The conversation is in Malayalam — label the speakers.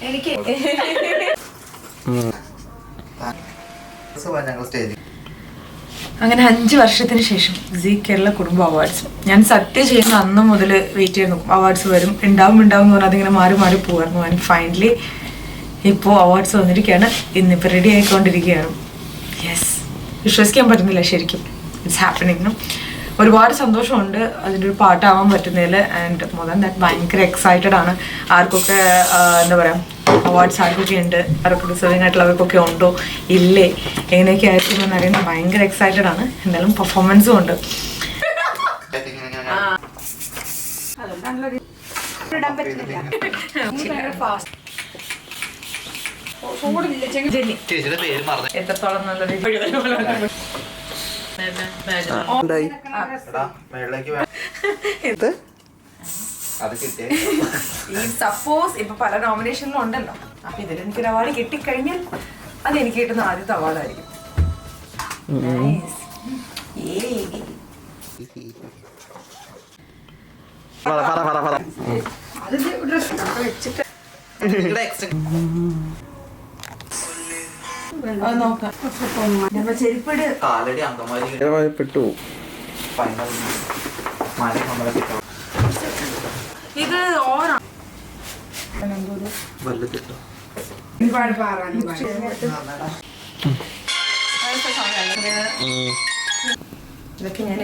Speaker 1: എനിക്ക് അങ്ങനെ 5 വർഷത്തിന് ശേഷം സീ കേരള കുടുംബ അവാർഡ്സ് ഞാൻ സത്യം ചെയ്യുന്ന അന്ന് മുതൽ വെയിറ്റ് ചെയ്ത് നോക്കും. അവാർഡ്സ് വരും ഉണ്ടാവും എന്ന് പറഞ്ഞാൽ അതിങ്ങനെ മാറി മാറി പോകായിരുന്നു. ആൻഡ് ഫൈനലി ഇപ്പോൾ അവാർഡ്സ് വന്നിരിക്കുകയാണ്. ഇന്നിപ്പോൾ റെഡി ആയിക്കൊണ്ടിരിക്കുകയാണ്. യെസ്, വിശ്വസിക്കാൻ പറ്റുന്നില്ല ശരിക്കും. It's happening. ഒരുപാട് സന്തോഷമുണ്ട് അതിൻ്റെ ഒരു പാട്ടാവാൻ പറ്റുന്നതിൽ. ആൻഡ് മോർ ദാൻ ദാറ്റ് ഭയങ്കര എക്സൈറ്റഡ് ആണ്. ആർക്കൊക്കെ എന്താ പറയുക അവാർഡ്സ് ആർക്കൊക്കെ ഉണ്ട്, ആരൊക്കെ ഡിസേർവിംഗ് ആയിട്ടുള്ളവർക്കൊക്കെ ഉണ്ടോ ഇല്ലേ എങ്ങനെയൊക്കെ ആയിരിക്കും എന്ന് അറിയുന്നത് ഭയങ്കര എക്സൈറ്റഡ് ആണ്. എന്തായാലും പെർഫോമൻസും ഉണ്ട്. എത്രത്തോളം നല്ലത് സപ്പോസ് ഇപ്പൊ പല നോമിനേഷനിലും ഉണ്ടല്ലോ. അപ്പൊ ഇതിൽ എനിക്കൊരു അവാർഡ് കിട്ടിക്കഴിഞ്ഞാൽ അത് എനിക്ക് കിട്ടുന്ന ആദ്യത്തെ അവാർഡായിരിക്കും. ചെരുപ്പിട് ഇത് ഓരോ ഇതൊക്കെ ഞാൻ